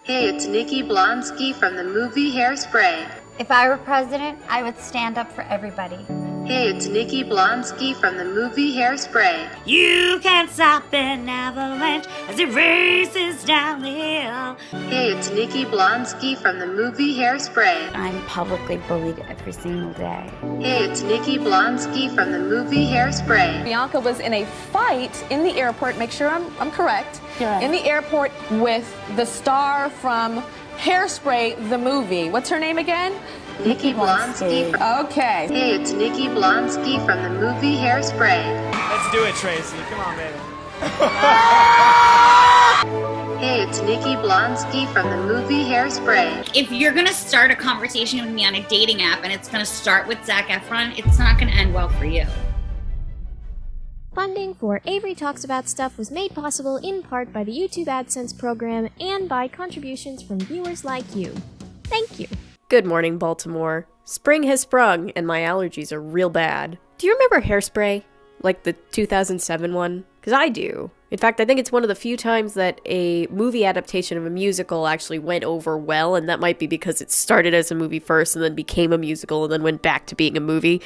Hey, it's Nikki Blonsky from the movie Hairspray. If I were president, I would stand up for everybody. Hey, it's Nikki Blonsky from the movie Hairspray. You can't stop an avalanche as it races down the hill. Hey, it's Nikki Blonsky from the movie Hairspray. I'm publicly bullied every single day. Hey, it's Nikki Blonsky from the movie Hairspray. Bianca was in a fight in the airport, make sure I'm correct, You're right. in the airport with the star from Hairspray, the movie. What's her name again? Nikki Blonsky. Okay. Hey, it's Nikki Blonsky from the movie Hairspray. Let's do it, Tracy. Come on, baby. Hey, it's Nikki Blonsky from the movie Hairspray. If you're gonna start a conversation with me on a dating app and it's gonna start with Zac Efron, it's not gonna end well for you. Funding for Avery Talks About Stuff was made possible in part by the YouTube AdSense program and by contributions from viewers like you. Thank you. Good morning, Baltimore. Spring has sprung, and my allergies are real bad. Do you remember Hairspray? Like the 2007 one? Because I do. In fact, I think it's one of the few times that a movie adaptation of a musical actually went over well, and that might be because it started as a movie first and then became a musical and then went back to being a movie,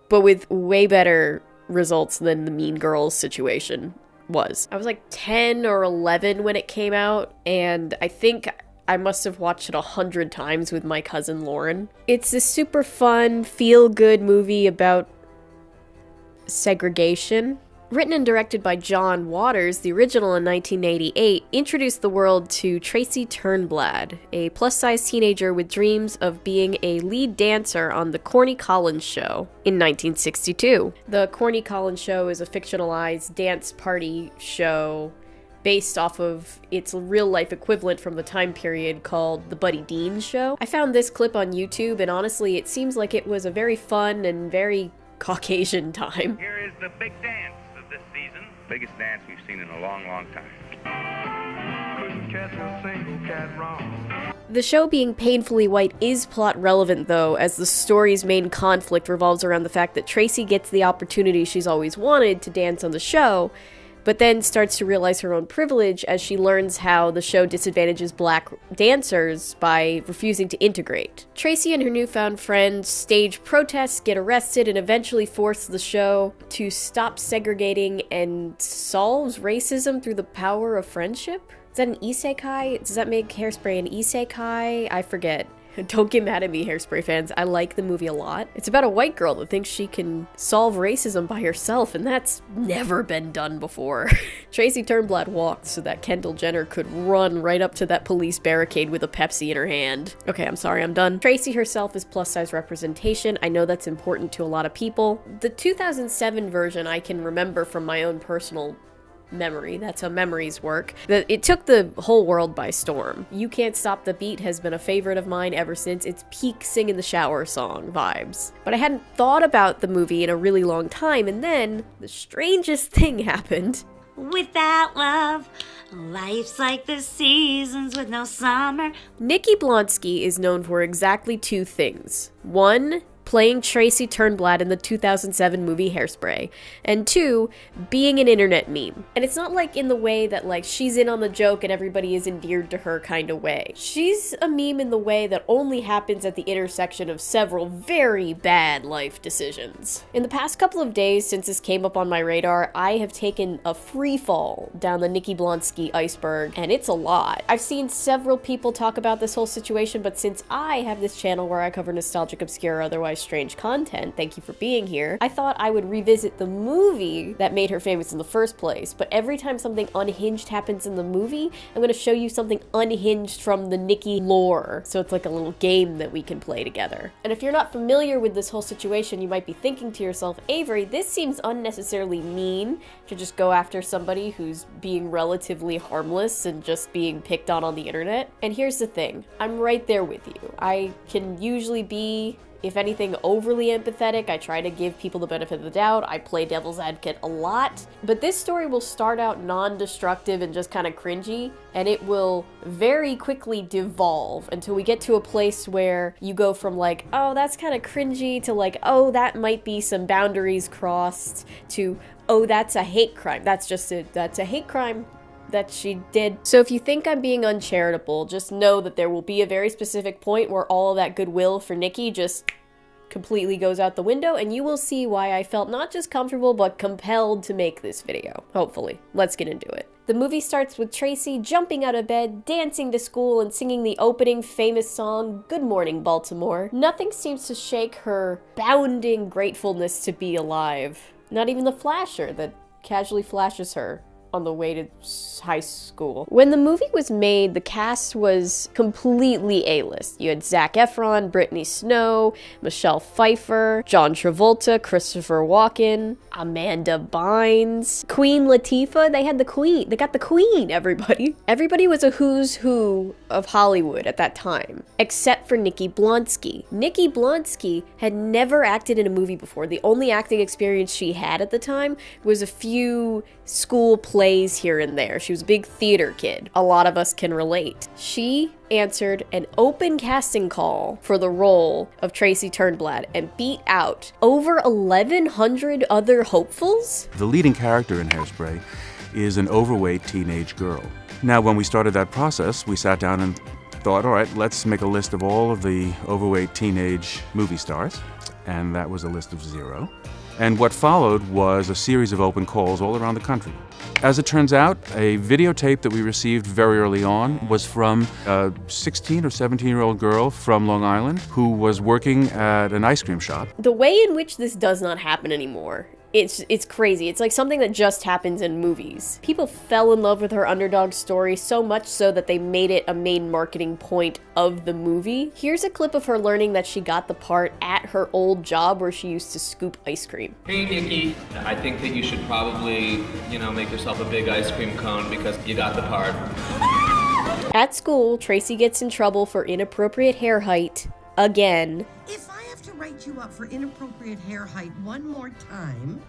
but with way better results than the Mean Girls situation was. I was like 10 or 11 when it came out, and I think I must have watched it 100 times with my cousin Lauren. It's this super fun, feel-good movie about segregation. Written and directed by John Waters, the original in 1988 introduced the world to Tracy Turnblad, a plus-size teenager with dreams of being a lead dancer on The Corny Collins Show in 1962. The Corny Collins Show is a fictionalized dance party show based off of its real-life equivalent from the time period called The Buddy Dean Show. I found this clip on YouTube, and honestly, it seems like it was a very fun and very Caucasian time. Here is the big dance of this season. Biggest dance we've seen in a long, long time. Couldn't catch a single cat wrong. The show being painfully white is plot relevant, though, as the story's main conflict revolves around the fact that Tracy gets the opportunity she's always wanted to dance on the show, but then starts to realize her own privilege as she learns how the show disadvantages black dancers by refusing to integrate. Tracy and her newfound friend stage protests, get arrested, and eventually force the show to stop segregating and solves racism through the power of friendship? Is that an isekai? Does that make Hairspray an isekai? I forget. Don't get mad at me, Hairspray fans. I like the movie a lot. It's about a white girl that thinks she can solve racism by herself, and that's never been done before. Tracy Turnblad walked so that Kendall Jenner could run right up to that police barricade with a Pepsi in her hand. Okay, I'm sorry, I'm done. Tracy herself is plus-size representation. I know that's important to a lot of people. The 2007 version I can remember from my own personal memory. That's how memories work. It took the whole world by storm. You Can't Stop the Beat has been a favorite of mine ever since. It's peak sing in the shower song vibes. But I hadn't thought about the movie in a really long time, and then the strangest thing happened. Without love, life's like the seasons with no summer. Nikki Blonsky is known for exactly two things. One, playing Tracy Turnblad in the 2007 movie Hairspray, and two, being an internet meme. And it's not like in the way that like she's in on the joke and everybody is endeared to her kind of way. She's a meme in the way that only happens at the intersection of several very bad life decisions. In the past couple of days since this came up on my radar, I have taken a free fall down the Nikki Blonsky iceberg, and it's a lot. I've seen several people talk about this whole situation, but since I have this channel where I cover nostalgic, obscure, otherwise strange content, thank you for being here, I thought I would revisit the movie that made her famous in the first place. But every time something unhinged happens in the movie, I'm going to show you something unhinged from the Nikki lore. So it's like a little game that we can play together. And if you're not familiar with this whole situation, you might be thinking to yourself, Avery, this seems unnecessarily mean to just go after somebody who's being relatively harmless and just being picked on the internet. And here's the thing, I'm right there with you. I can usually be, if anything, overly empathetic. I try to give people the benefit of the doubt. I play devil's advocate a lot. But this story will start out non-destructive and just kind of cringy, and it will very quickly devolve until we get to a place where you go from like, oh, that's kind of cringy, to like, oh, that might be some boundaries crossed, to, oh, that's a hate crime. That's a hate crime. that she did. So if you think I'm being uncharitable, just know that there will be a very specific point where all of that goodwill for Nikki just completely goes out the window, and you will see why I felt not just comfortable, but compelled to make this video. Hopefully. Let's get into it. The movie starts with Tracy jumping out of bed, dancing to school, and singing the opening famous song, Good Morning, Baltimore. Nothing seems to shake her bounding gratefulness to be alive. Not even the flasher that casually flashes her on the way to high school. When the movie was made, the cast was completely A-list. You had Zac Efron, Brittany Snow, Michelle Pfeiffer, John Travolta, Christopher Walken, Amanda Bynes, Queen Latifah. They had the queen. They got the queen, everybody. Everybody was a who's who of Hollywood at that time, except for Nikki Blonsky. Nikki Blonsky had never acted in a movie before. The only acting experience she had at the time was a few school plays here and there. She was a big theater kid. A lot of us can relate. She answered an open casting call for the role of Tracy Turnblad and beat out over 1,100 other hopefuls. The leading character in Hairspray is an overweight teenage girl. Now, when we started that process, we sat down and thought, all right, let's make a list of all of the overweight teenage movie stars. And that was a list of 0. And what followed was a series of open calls all around the country. As it turns out, a videotape that we received very early on was from a 16 or 17-year-old girl from Long Island who was working at an ice cream shop. The way in which this does not happen anymore, it's crazy. It's like something that just happens in movies. People fell in love with her underdog story so much so that they made it a main marketing point of the movie. Here's a clip of her learning that she got the part at her old job where she used to scoop ice cream. Hey Nikki, I think that you should probably, make yourself a big ice cream cone because you got the part. At school, Tracy gets in trouble for inappropriate hair height again. If I have to write you up for inappropriate hair height one more time,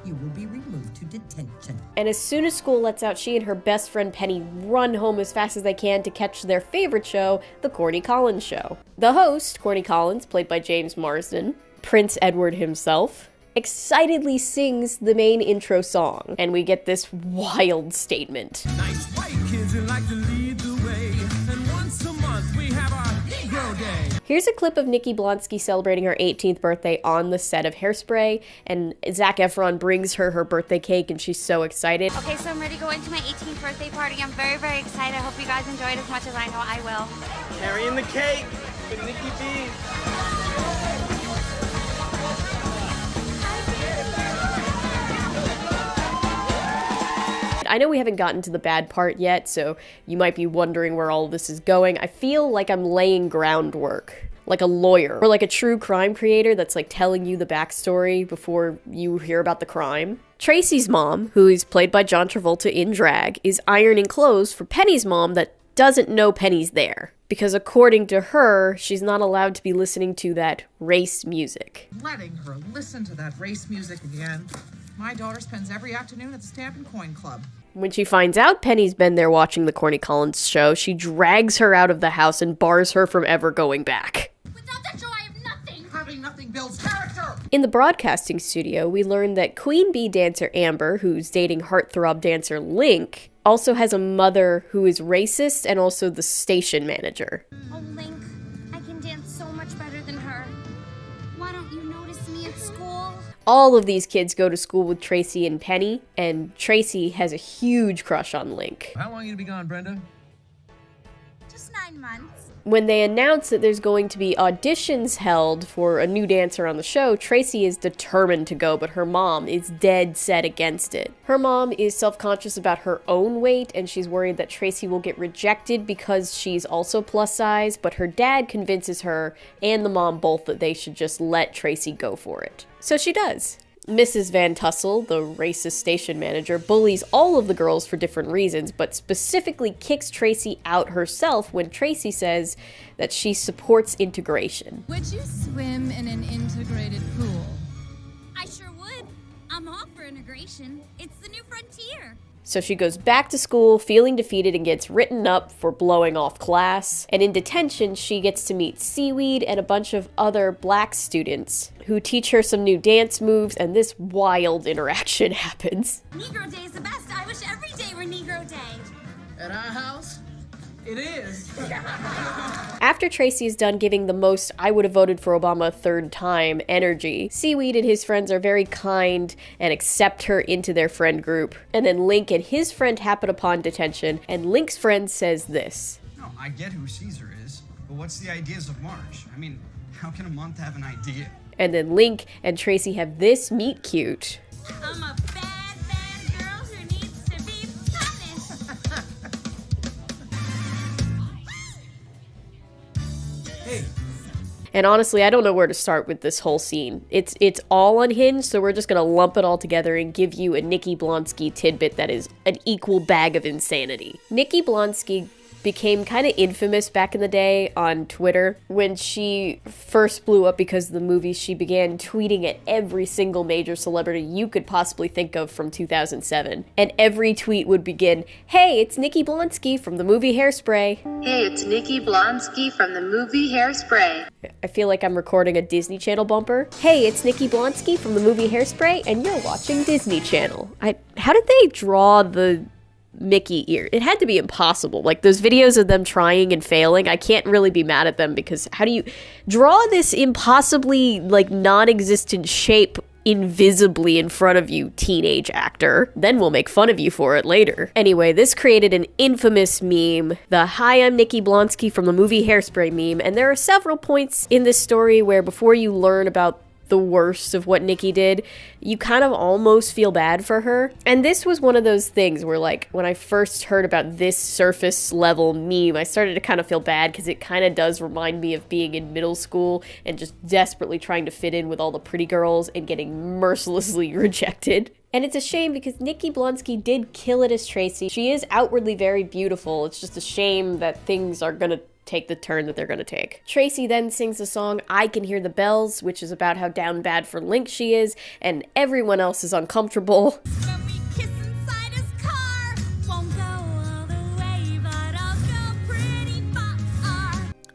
you will be removed to detention. And as soon as school lets out, she and her best friend Penny run home as fast as they can to catch their favorite show, The Corny Collins Show. The host, Corny Collins, played by James Marsden, Prince Edward himself, excitedly sings the main intro song, and we get this wild statement. Nice white kids who like to lead the way, and once a month we have our Negro Day. Here's a clip of Nikki Blonsky celebrating her 18th birthday on the set of Hairspray, and Zac Efron brings her birthday cake, and she's so excited. Okay, so I'm ready to go into my 18th birthday party. I'm very, very excited. I hope you guys enjoy it as much as I know I will. Carrying the cake with Nikki B. I know we haven't gotten to the bad part yet, so you might be wondering where all of this is going. I feel like I'm laying groundwork, like a lawyer, or like a true crime creator that's like telling you the backstory before you hear about the crime. Tracy's mom, who is played by John Travolta in drag, is ironing clothes for Penny's mom that doesn't know Penny's there. Because according to her, she's not allowed to be listening to that race music. Letting her listen to that race music again. My daughter spends every afternoon at the Stamp and Coin Club. When she finds out Penny's been there watching the Corny Collins show, she drags her out of the house and bars her from ever going back. Without that show, I have nothing. Having nothing builds character. In the broadcasting studio, we learn that Queen Bee dancer Amber, who's dating heartthrob dancer Link, also has a mother who is racist and also the station manager. Oh, Link, I can dance so much better than her. Why don't you notice me at school? All of these kids go to school with Tracy and Penny, and Tracy has a huge crush on Link. How long you to be gone, Brenda? Just 9 months. When they announce that there's going to be auditions held for a new dancer on the show, Tracy is determined to go, but her mom is dead set against it. Her mom is self-conscious about her own weight, and she's worried that Tracy will get rejected because she's also plus size, but her dad convinces her and the mom both that they should just let Tracy go for it. So she does. Mrs. Van Tussle, the racist station manager, bullies all of the girls for different reasons, but specifically kicks Tracy out herself when Tracy says that she supports integration. Would you swim in an integrated pool? I sure would. I'm all for integration. It's the new frontier. So she goes back to school feeling defeated and gets written up for blowing off class. And in detention, she gets to meet Seaweed and a bunch of other black students who teach her some new dance moves, and this wild interaction happens. Negro Day is the best. I wish every day were Negro Day. At our house, it is. After Tracy is done giving the most I would have voted for Obama a third time energy, Seaweed and his friends are very kind and accept her into their friend group. And then Link and his friend happen upon detention, and Link's friend says this. No, I get who Caesar is, but what's the ideas of March? I mean, how can a month have an idea? And then Link and Tracy have this meet cute. I'm a bad, bad girl who needs to be punished. Hey. And honestly, I don't know where to start with this whole scene. It's all unhinged, so we're just gonna lump it all together and give you a Nikki Blonsky tidbit that is an equal bag of insanity. Nikki Blonsky became kind of infamous back in the day on Twitter. When she first blew up because of the movie, she began tweeting at every single major celebrity you could possibly think of from 2007. And every tweet would begin, "Hey, it's Nikki Blonsky from the movie Hairspray." Hey, it's Nikki Blonsky from the movie Hairspray. I feel like I'm recording a Disney Channel bumper. Hey, it's Nikki Blonsky from the movie Hairspray, and you're watching Disney Channel. How did they draw the Mickey ear? It had to be impossible. Like, those videos of them trying and failing, I can't really be mad at them, because how do you draw this impossibly, like, non-existent shape invisibly in front of you, teenage actor? Then we'll make fun of you for it later. Anyway, this created an infamous meme, the "Hi, I'm Nikki Blonsky from the movie Hairspray" meme, and there are several points in this story where before you learn about the worst of what Nikki did, you kind of almost feel bad for her. And this was one of those things where, like, when I first heard about this surface level meme, I started to kind of feel bad, because it kind of does remind me of being in middle school and just desperately trying to fit in with all the pretty girls and getting mercilessly rejected. And it's a shame, because Nikki Blonsky did kill it as Tracy. She is outwardly very beautiful. It's just a shame that things are gonna take the turn that they're gonna take. Tracy then sings the song "I Can Hear the Bells," which is about how down bad for Link she is, and everyone else is uncomfortable.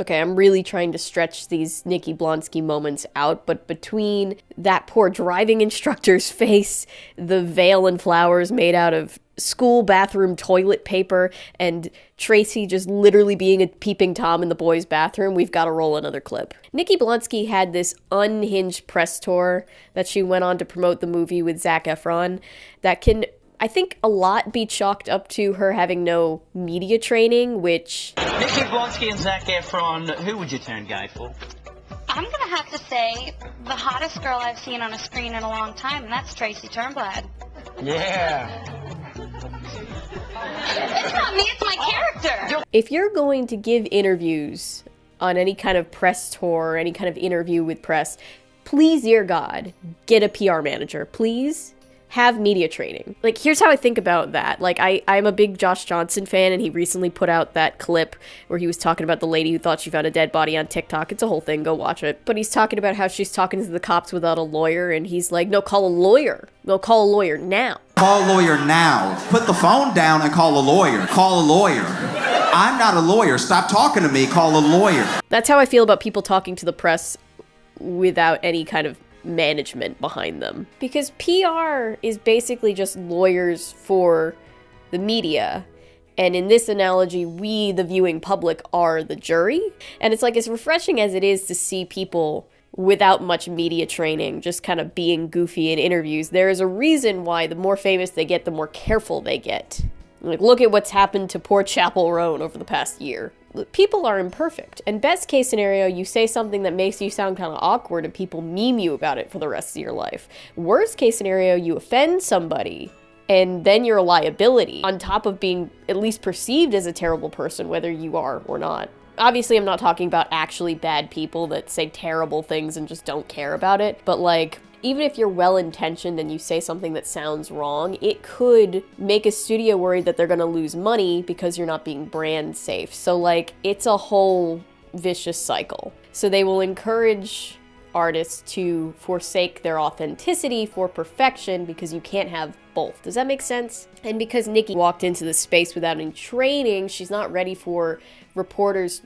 Okay, I'm really trying to stretch these Nikki Blonsky moments out, but between that poor driving instructor's face, the veil and flowers made out of school bathroom toilet paper, and Tracy just literally being a peeping Tom in the boys' bathroom, we've got to roll another clip. Nikki Blonsky had this unhinged press tour that she went on to promote the movie with Zac Efron that can, I think, a lot be chalked up to her having no media training, which... Nikki Blonsky and Zac Efron, who would you turn gay for? I'm gonna have to say the hottest girl I've seen on a screen in a long time, and that's Tracy Turnblad. Yeah. It's not me, it's my character. If you're going to give interviews on any kind of press tour or any kind of interview with press, please, dear God, get a PR manager. Please have media training. Like, here's how I think about that. Like, I'm a big Josh Johnson fan, and he recently put out that clip where he was talking about the lady who thought she found a dead body on TikTok. It's a whole thing, go watch it. But he's talking about how she's talking to the cops without a lawyer, and he's like, no, call a lawyer. No, call a lawyer now. Call a lawyer now. Put the phone down and call a lawyer. Call a lawyer. I'm not a lawyer. Stop talking to me. Call a lawyer. That's how I feel about people talking to the press without any kind of management behind them. Because PR is basically just lawyers for the media. And in this analogy, we, the viewing public, are the jury. And it's like, as refreshing as it is to see people without much media training just kind of being goofy in interviews, there is a reason why the more famous they get, the more careful they get. Like, look at what's happened to poor Chappell Roan over the past year. People are imperfect, and best case scenario, you say something that makes you sound kind of awkward and people meme you about it for the rest of your life. Worst case scenario, you offend somebody, and then you're a liability, on top of being at least perceived as a terrible person, whether you are or not. Obviously, I'm not talking about actually bad people that say terrible things and just don't care about it, but like, even if you're well-intentioned and you say something that sounds wrong, it could make a studio worried that they're gonna lose money because you're not being brand safe. So like, it's a whole vicious cycle. So they will encourage artists to forsake their authenticity for perfection because you can't have both. Does that make sense? And because Nikki walked into the space without any training, she's not ready for reporters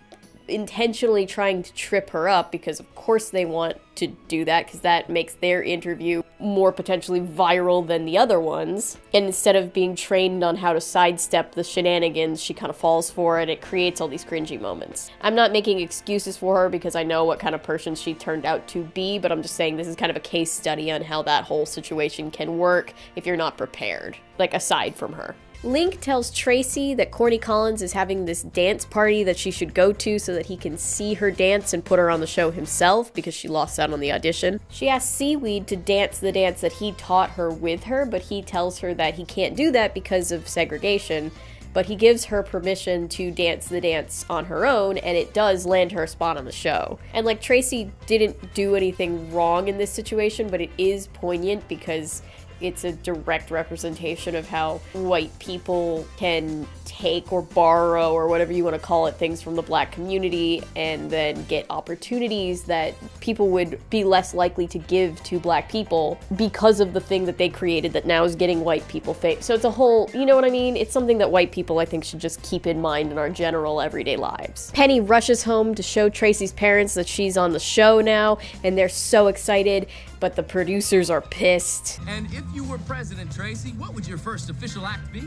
intentionally trying to trip her up, because of course they want to do that, because that makes their interview more potentially viral than the other ones. And instead of being trained on how to sidestep the shenanigans, she kind of falls for it. It creates all these cringy moments. I'm not making excuses for her because I know what kind of person she turned out to be, but I'm just saying this is kind of a case study on how that whole situation can work if you're not prepared, like aside from her. Link tells Tracy that Corny Collins is having this dance party that she should go to so that he can see her dance and put her on the show himself because she lost out on the audition. She asks Seaweed to dance the dance that he taught her with her, but he tells her that he can't do that because of segregation, but he gives her permission to dance the dance on her own, and it does land her a spot on the show. And like, Tracy didn't do anything wrong in this situation, but it is poignant because it's a direct representation of how white people can take or borrow, or whatever you want to call it, things from the black community and then get opportunities that people would be less likely to give to black people because of the thing that they created that now is getting white people fame. So it's a whole, you know what I mean? It's something that white people, I think, should just keep in mind in our general everyday lives. Penny rushes home to show Tracy's parents that she's on the show now, and they're so excited, but the producers are pissed. And if you were president, Tracy, what would your first official act be?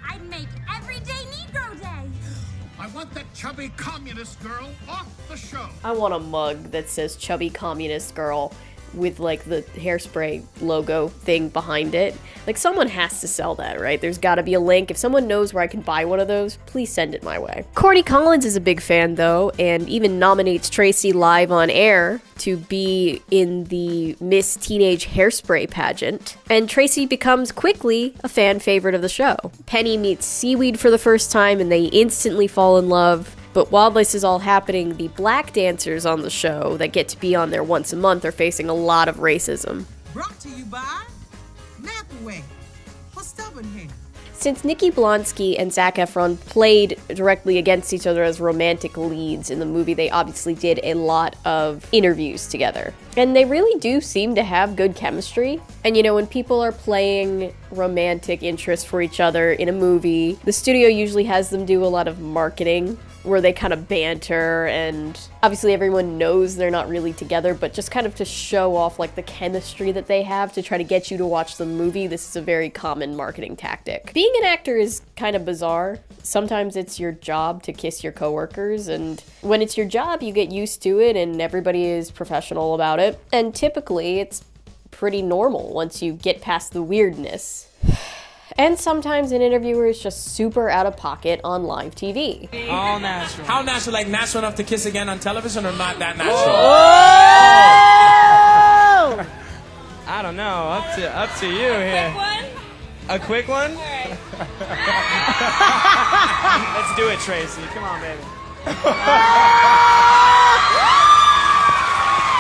I'd make Everyday Negro Day. I want that chubby communist girl off the show. I want a mug that says Chubby Communist Girl with like the Hairspray logo thing behind it. Like, someone has to sell that, right? There's gotta be a link. If someone knows where I can buy one of those, please send it my way. Corny Collins is a big fan though, and even nominates Tracy live on air to be in the Miss Teenage Hairspray pageant. And Tracy becomes quickly a fan favorite of the show. Penny meets Seaweed for the first time and they instantly fall in love. But while this is all happening, the black dancers on the show that get to be on there once a month are facing a lot of racism. Brought to you by Napaway for stubborn hair. Since Nikki Blonsky and Zac Efron played directly against each other as romantic leads in the movie, they obviously did a lot of interviews together. And they really do seem to have good chemistry. And you know, when people are playing romantic interest for each other in a movie, the studio usually has them do a lot of marketing where they kind of banter, and obviously everyone knows they're not really together, but just kind of to show off like the chemistry that they have to try to get you to watch the movie. This is a very common marketing tactic. Being an actor is kind of bizarre. Sometimes it's your job to kiss your coworkers, and when it's your job, you get used to it and everybody is professional about it. And typically it's pretty normal once you get past the weirdness. And sometimes an interviewer is just super out of pocket on live TV. All natural. How natural? Like natural enough to kiss again on television, or not that natural? Oh! I don't know. Up to you here. A quick one? Let's do it, Tracy. Come on, baby.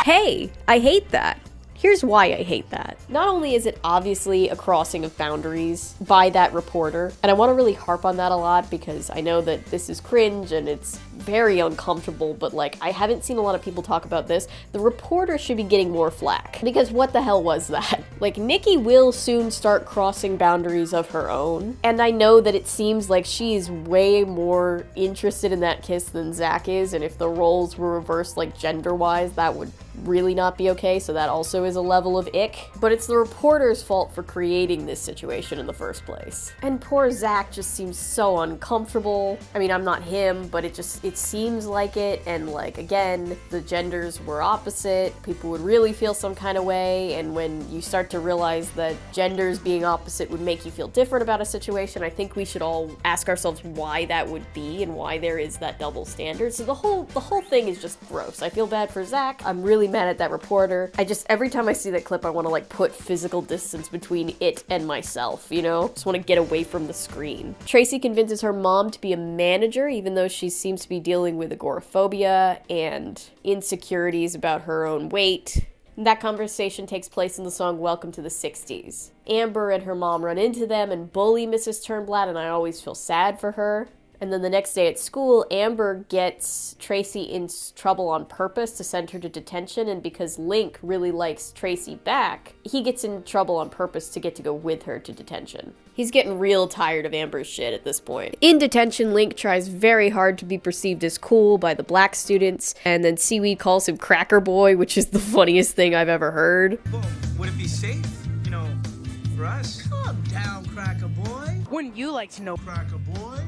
Hey, I hate that. Here's why I hate that. Not only is it obviously a crossing of boundaries by that reporter, and I want to really harp on that a lot because I know that this is cringe and it's very uncomfortable, but like, I haven't seen a lot of people talk about this. The reporter should be getting more flack, because what the hell was that? Like, Nikki will soon start crossing boundaries of her own, and I know that it seems like she's way more interested in that kiss than Zac is, and if the roles were reversed like gender-wise, that would really not be okay, so that also is a level of ick. But it's the reporter's fault for creating this situation in the first place. And poor Zac just seems so uncomfortable. I mean, I'm not him, but it seems like it, and like, again, the genders were opposite, people would really feel some kind of way, and when you start to realize that genders being opposite would make you feel different about a situation, I think we should all ask ourselves why that would be and why there is that double standard. So the whole thing is just gross. I feel bad for Zac. I'm really mad at that reporter. Every time I see that clip, I want to like put physical distance between it and myself, you know? Just want to get away from the screen. Tracy convinces her mom to be a manager, even though she seems to be dealing with agoraphobia and insecurities about her own weight. That conversation takes place in the song Welcome to the 60s. Amber and her mom run into them and bully Mrs. Turnblad, and I always feel sad for her. And then the next day at school, Amber gets Tracy in trouble on purpose to send her to detention, and because Link really likes Tracy back, he gets in trouble on purpose to get to go with her to detention. He's getting real tired of Amber's shit at this point. In detention, Link tries very hard to be perceived as cool by the black students, and then Seaweed calls him Cracker Boy, which is the funniest thing I've ever heard. Well, would it be safe, you know, for us? Calm down, Cracker Boy. Wouldn't you like to know, Cracker Boy?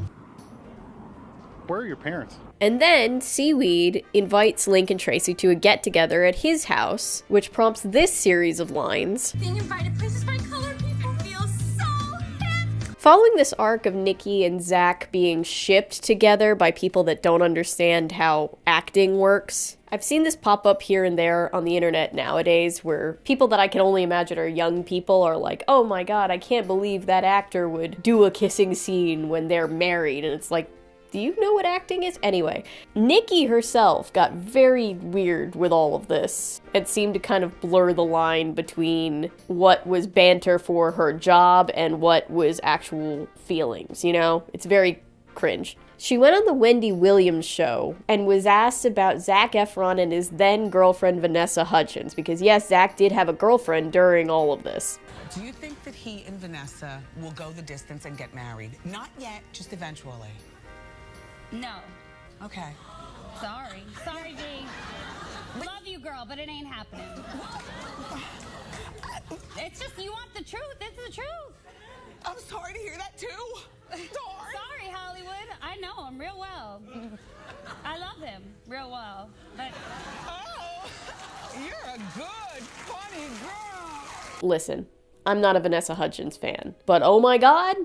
Where are your parents? And then Seaweed invites Link and Tracy to a get-together at his house, which prompts this series of lines. Being invited places by colored people feels so happy. Following this arc of Nikki and Zach being shipped together by people that don't understand how acting works, I've seen this pop up here and there on the internet nowadays where people that I can only imagine are young people are like, oh my god, I can't believe that actor would do a kissing scene when they're married. And it's like, do you know what acting is? Anyway, Nikki herself got very weird with all of this. It seemed to kind of blur the line between what was banter for her job and what was actual feelings, you know? It's very cringe. She went on the Wendy Williams show and was asked about Zac Efron and his then girlfriend Vanessa Hudgens, because yes, Zac did have a girlfriend during all of this. Do you think that he and Vanessa will go the distance and get married? Not yet, just eventually. No. Okay. Sorry. Sorry, G. Love you, girl, but it ain't happening. It's just, you want the truth. It's the truth. I'm sorry to hear that, too. Sorry, Hollywood. I know him real well. I love him real well. But oh, you're a good, funny girl. Listen, I'm not a Vanessa Hudgens fan, but oh my god,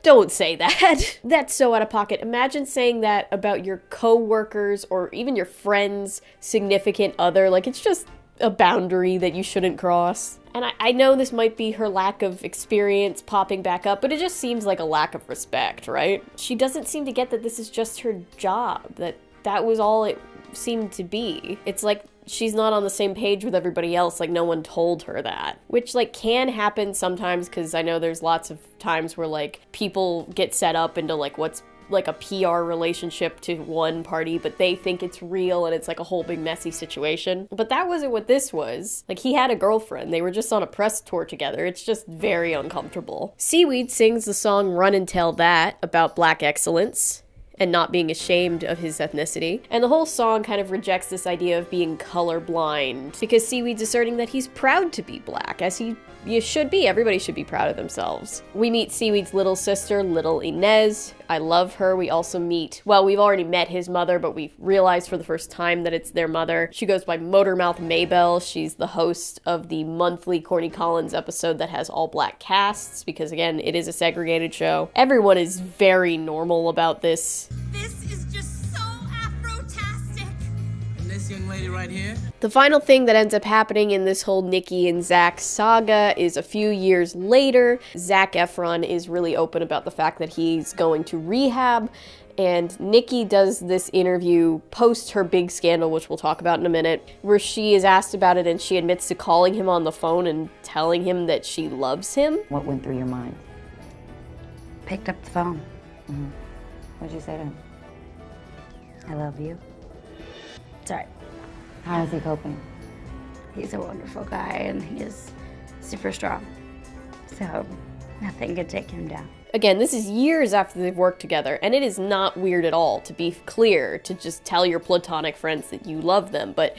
don't say that. That's so out of pocket. Imagine saying that about your co-workers or even your friend's significant other. Like, it's just a boundary that you shouldn't cross. And I know this might be her lack of experience popping back up, but it just seems like a lack of respect, right? She doesn't seem to get that this is just her job, that was all it seemed to be. It's like she's not on the same page with everybody else, like no one told her that. Which, like, can happen sometimes, because I know there's lots of times where, like, people get set up into, like, what's like a PR relationship to one party, but they think it's real and it's like a whole big messy situation. But that wasn't what this was. Like, he had a girlfriend. They were just on a press tour together. It's just very uncomfortable. Seaweed sings the song Run and Tell That about black excellence and not being ashamed of his ethnicity. And the whole song kind of rejects this idea of being colorblind, because Seaweed's asserting that he's proud to be black, as you should be. Everybody should be proud of themselves. We meet Seaweed's little sister, little Inez. I love her. We also meet, well, we've already met his mother, but we've realized for the first time that it's their mother. She goes by Motormouth Maybelle. She's the host of the monthly Corny Collins episode that has all black casts, because again, it is a segregated show. Everyone is very normal about this. This is just so Afro-tastic. And this young lady right here? The final thing that ends up happening in this whole Nikki and Zach saga is a few years later, Zac Efron is really open about the fact that he's going to rehab, and Nikki does this interview post her big scandal, which we'll talk about in a minute, where she is asked about it and she admits to calling him on the phone and telling him that she loves him. What went through your mind? Picked up the phone. Mm-hmm. What'd you say to him? I love you. It's all right. How is he coping? He's a wonderful guy and he is super strong. So nothing could take him down. Again, this is years after they've worked together, and it is not weird at all, to be clear, to just tell your platonic friends that you love them, but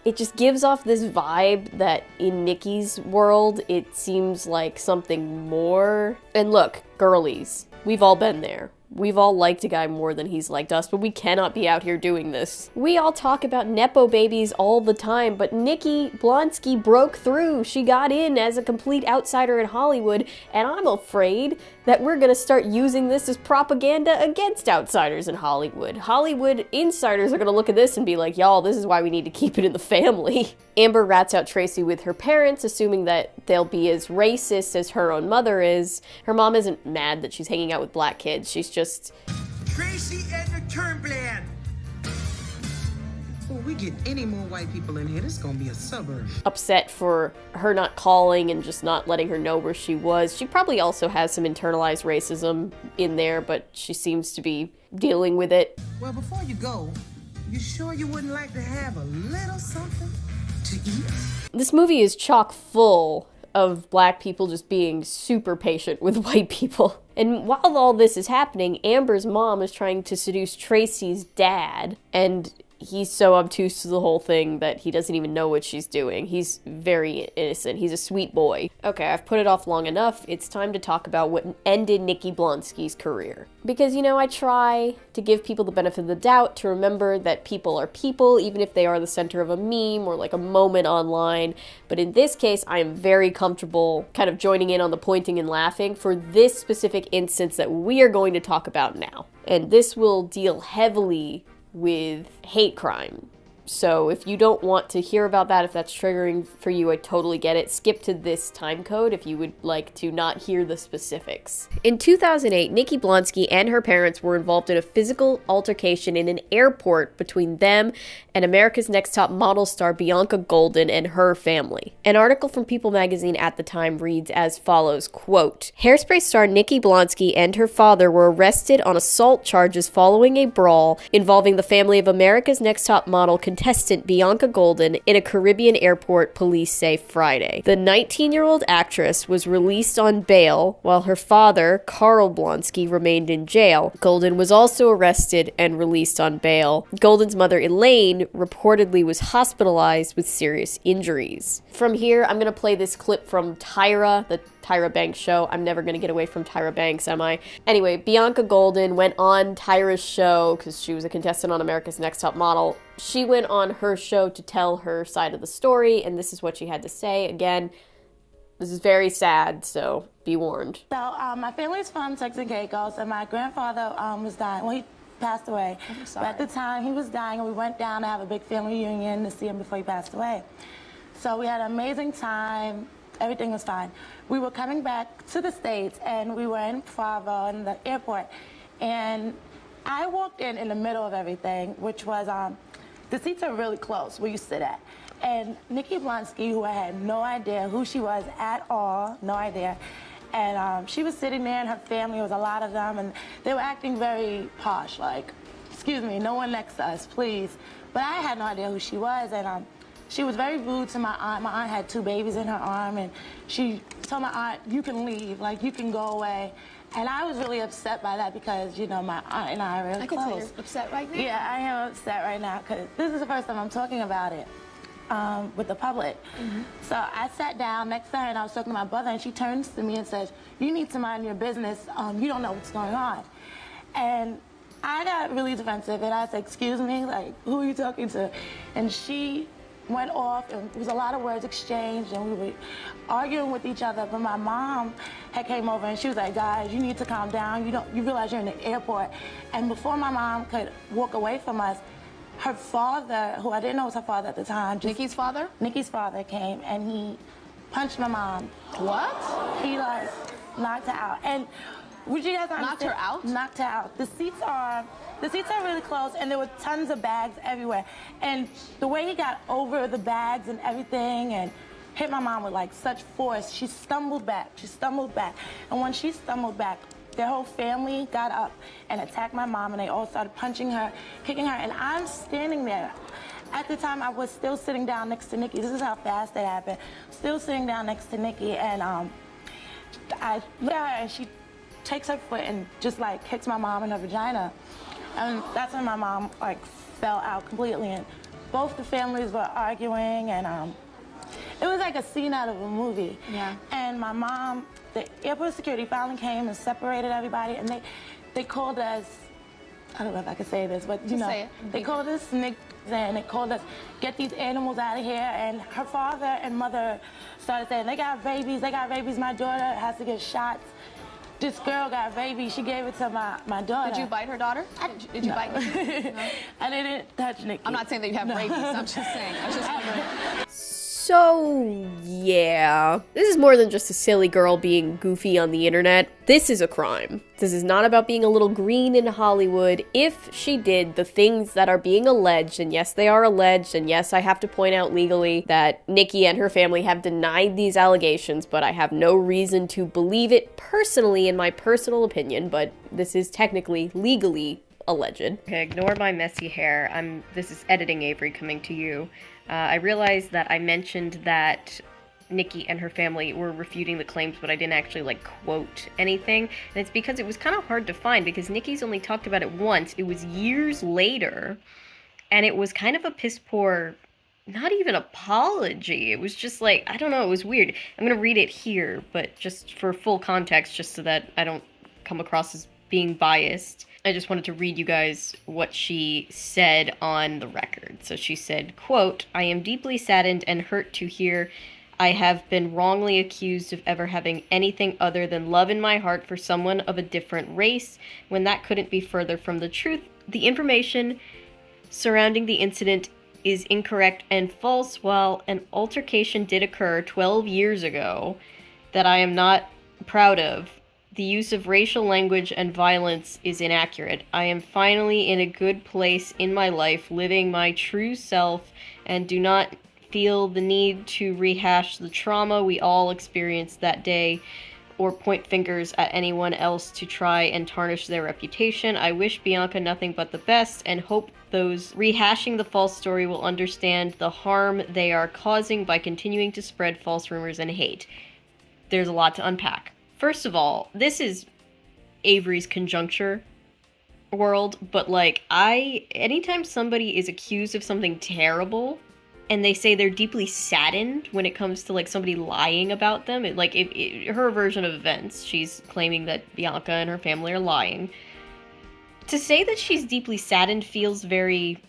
it just gives off this vibe that in Nikki's world, it seems like something more. And look, girlies, we've all been there. We've all liked a guy more than he's liked us, but we cannot be out here doing this. We all talk about Nepo babies all the time, but Nikki Blonsky broke through. She got in as a complete outsider in Hollywood, and I'm afraid that we're gonna start using this as propaganda against outsiders in Hollywood. Hollywood insiders are gonna look at this and be like, y'all, this is why we need to keep it in the family. Amber rats out Tracy with her parents, assuming that they'll be as racist as her own mother is. Her mom isn't mad that she's hanging out with black kids. She's just... Tracy and the Turnblad. Well, we get any more white people in here, this is gonna be a suburb. Upset for her not calling and just not letting her know where she was. She probably also has some internalized racism in there, but she seems to be dealing with it. Well, before you go, you sure you wouldn't like to have a little something to eat? This movie is chock full of black people just being super patient with white people. And while all this is happening, Amber's mom is trying to seduce Tracy's dad, and he's so obtuse to the whole thing that he doesn't even know what she's doing. He's very innocent. He's a sweet boy. Okay, I've put it off long enough. It's time to talk about what ended Nikki Blonsky's career. Because, you know, I try to give people the benefit of the doubt, to remember that people are people, even if they are the center of a meme or like a moment online. But in this case, I am very comfortable kind of joining in on the pointing and laughing for this specific instance that we are going to talk about now. And this will deal heavily with hate crime. So if you don't want to hear about that, if that's triggering for you, I totally get it. Skip to this time code if you would like to not hear the specifics. In 2008, Nikki Blonsky and her parents were involved in a physical altercation in an airport between them and America's Next Top Model star Bianca Golden and her family. An article from People magazine at the time reads as follows, quote, Hairspray star Nikki Blonsky and her father were arrested on assault charges following a brawl involving the family of America's Next Top Model contestant Bianca Golden in a Caribbean airport, police say Friday. The 19-year-old actress was released on bail while her father, Carl Blonsky, remained in jail. Golden was also arrested and released on bail. Golden's mother, Elaine, reportedly was hospitalized with serious injuries. From here, I'm going to play this clip from Tyra, the Tyra Banks show. I'm never going to get away from Tyra Banks, am I? Anyway, Bianca Golden went on Tyra's show because she was a contestant on America's Next Top Model. She went on her show to tell her side of the story, and this is what she had to say. Again, this is very sad, so be warned. So, my family's from Turks and Caicos, and my grandfather was dying. Well, he passed away. But at the time, he was dying, and we went down to have a big family reunion to see him before he passed away. So we had an amazing time. Everything was fine. We were coming back to the States, and we were in Provo in the airport, and I walked in the middle of everything, which was, the seats are really close where you sit at. And Nikki Blonsky, who I had no idea who she was at all, no idea, and she was sitting there, and her family, was a lot of them, and they were acting very posh, like, excuse me, no one next to us, please. But I had no idea who she was, and she was very rude to my aunt. My aunt had 2 babies in her arm, and she told my aunt, you can leave, like, you can go away. And I was really upset by that because, you know, my aunt and I are really close. I can tell you're upset right now. Yeah, I am upset right now because this is the first time I'm talking about it with the public. So I sat down next to her, and I was talking to my brother, and she turns to me and says, you need to mind your business. You don't know what's going on. And I got really defensive, and I said, excuse me, like, who are you talking to? And she went off, and there was a lot of words exchanged, and we were arguing with each other. But my mom had came over, and she was like, guys, you need to calm down. You realize you're in the airport. And before my mom could walk away from us, her father, who I didn't know was her father at the time. Nikki's father? Nikki's father came, and he punched my mom. What? He, like, knocked her out. And would you guys understand? Knocked her out? Knocked her out. The seats are really close, and there were tons of bags everywhere. And the way he got over the bags and everything and hit my mom with, like, such force, she stumbled back. She stumbled back. And when she stumbled back, their whole family got up and attacked my mom, and they all started punching her, kicking her, and I'm standing there. At the time, I was still sitting down next to Nikki. This is how fast it happened. Still sitting down next to Nikki, and I look at her, and she takes her foot and just, like, hits my mom in her vagina. And that's when my mom, like, fell out completely, and both the families were arguing, and it was like a scene out of a movie. Yeah. And my mom, the airport security finally came and separated everybody, and they called us, I don't know if I can say this, but you know, they called us niggas, and they called us, get these animals out of here. And her father and mother started saying, they got babies, my daughter has to get shots. This girl got a baby, she gave it to my daughter. Did you bite her daughter? Did you bite Nikki? No. I didn't touch Nikki. I'm not saying that you have rabies, I'm just saying. I was just wondering. So, yeah. This is more than just a silly girl being goofy on the internet. This is a crime. This is not about being a little green in Hollywood. If she did the things that are being alleged, and yes, they are alleged, and yes, I have to point out legally that Nikki and her family have denied these allegations, but I have no reason to believe it personally in my personal opinion, but this is technically legally alleged. Okay, ignore my messy hair. This is editing Avery coming to you. I realized that I mentioned that Nikki and her family were refuting the claims, but I didn't actually, like, quote anything. And it's because it was kind of hard to find, because Nikki's only talked about it once. It was years later, and it was kind of a piss-poor, not even apology. It was just like, I don't know, it was weird. I'm gonna read it here, but just for full context, just so that I don't come across as being biased. I just wanted to read you guys what she said on the record. So she said, quote, "I am deeply saddened and hurt to hear I have been wrongly accused of ever having anything other than love in my heart for someone of a different race, when that couldn't be further from the truth. The information surrounding the incident is incorrect and false. While an altercation did occur 12 years ago that I am not proud of, the use of racial language and violence is inaccurate. I am finally in a good place in my life, living my true self, and do not feel the need to rehash the trauma we all experienced that day or point fingers at anyone else to try and tarnish their reputation. I wish Bianca nothing but the best and hope those rehashing the false story will understand the harm they are causing by continuing to spread false rumors and hate." There's a lot to unpack. First of all, this is Avery's conjuncture world, but like, anytime somebody is accused of something terrible and they say they're deeply saddened when it comes to like somebody lying about them, her version of events, she's claiming that Bianca and her family are lying. To say that she's deeply saddened feels very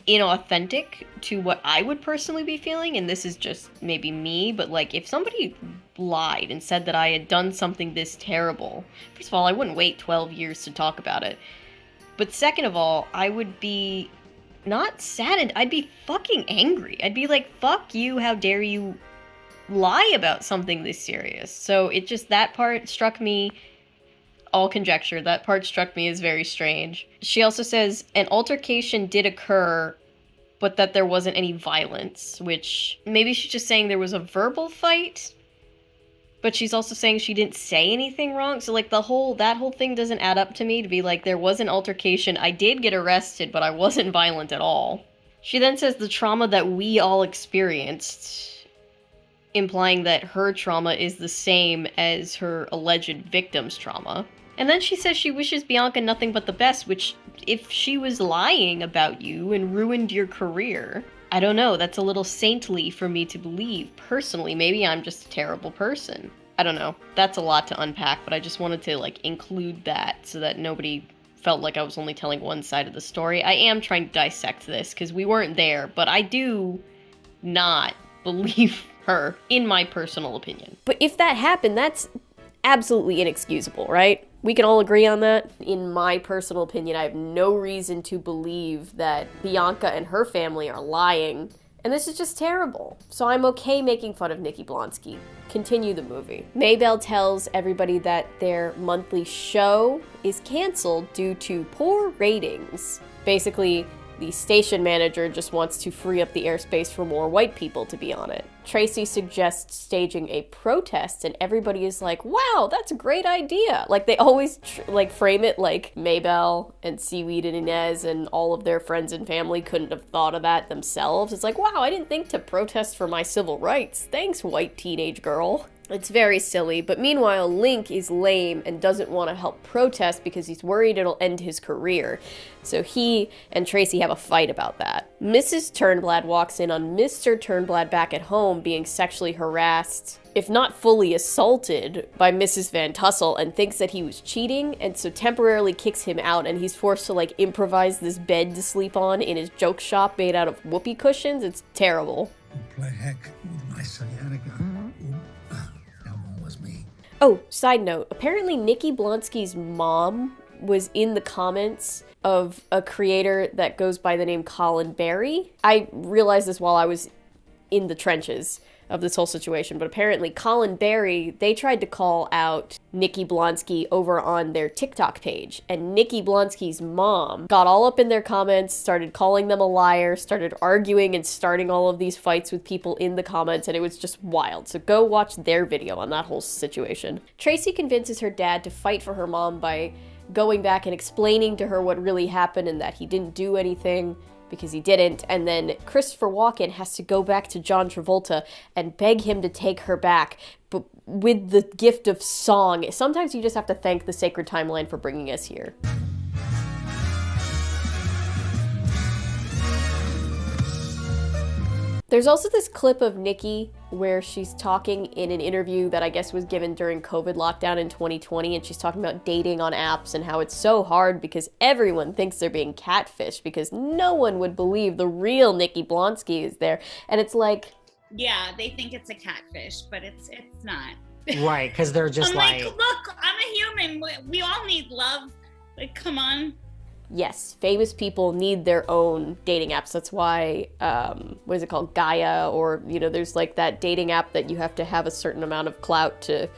inauthentic to what I would personally be feeling, and this is just maybe me, but like, if somebody lied and said that I had done something this terrible, first of all, I wouldn't wait 12 years to talk about it, but second of all, I would be not saddened, I'd be fucking angry. I'd be like, fuck you, how dare you lie about something this serious. So it just, that part struck me, all conjecture, that part struck me as very strange. She also says an altercation did occur, but that there wasn't any violence, which maybe she's just saying there was a verbal fight, but she's also saying she didn't say anything wrong. So like that whole thing doesn't add up to me, to be like, there was an altercation, I did get arrested, but I wasn't violent at all. She then says the trauma that we all experienced, implying that her trauma is the same as her alleged victim's trauma. And then she says she wishes Bianca nothing but the best, which, if she was lying about you and ruined your career, I don't know, that's a little saintly for me to believe, personally. Maybe I'm just a terrible person. I don't know. That's a lot to unpack, but I just wanted to, like, include that so that nobody felt like I was only telling one side of the story. I am trying to dissect this, because we weren't there, but I do not believe her, in my personal opinion. But if that happened, that's absolutely inexcusable, right? We can all agree on that. In my personal opinion, I have no reason to believe that Bianca and her family are lying, and this is just terrible. So I'm okay making fun of Nikki Blonsky. Continue the movie. Maybelle tells everybody that their monthly show is canceled due to poor ratings. Basically, the station manager just wants to free up the airspace for more white people to be on it. Tracy suggests staging a protest, and everybody is like, wow, that's a great idea. Like, they always frame it like Maybelle and Seaweed and Inez and all of their friends and family couldn't have thought of that themselves. It's like, wow, I didn't think to protest for my civil rights. Thanks, white teenage girl. It's very silly, but meanwhile, Link is lame and doesn't want to help protest because he's worried it'll end his career. So he and Tracy have a fight about that. Mrs. Turnblad walks in on Mr. Turnblad back at home being sexually harassed, if not fully assaulted, by Mrs. Van Tussle, and thinks that he was cheating, and so temporarily kicks him out, and he's forced to like improvise this bed to sleep on in his joke shop made out of whoopee cushions. It's terrible. Play heck with my sciatica. Oh, side note, apparently Nikki Blonsky's mom was in the comments of a creator that goes by the name Colin Berry. I realized this while I was in the trenches of this whole situation, but apparently Colin Berry, they tried to call out Nikki Blonsky over on their TikTok page, and Nikki Blonsky's mom got all up in their comments, started calling them a liar, started arguing and starting all of these fights with people in the comments, and it was just wild. So go watch their video on that whole situation. Tracy convinces her dad to fight for her mom by going back and explaining to her what really happened and that he didn't do anything, because he didn't, and then Christopher Walken has to go back to John Travolta and beg him to take her back, but with the gift of song. Sometimes you just have to thank the Sacred Timeline for bringing us here. There's also this clip of Nikki where she's talking in an interview that I guess was given during COVID lockdown in 2020, and she's talking about dating on apps and how it's so hard because everyone thinks they're being catfished because no one would believe the real Nikki Blonsky is there. And it's like... Yeah, they think it's a catfish, but it's not. Right, because they're just I'm like, look, I'm a human. We all need love. Like, come on. Yes, famous people need their own dating apps. That's why, what is it called? Gaia, or, you know, there's like that dating app that you have to have a certain amount of clout to,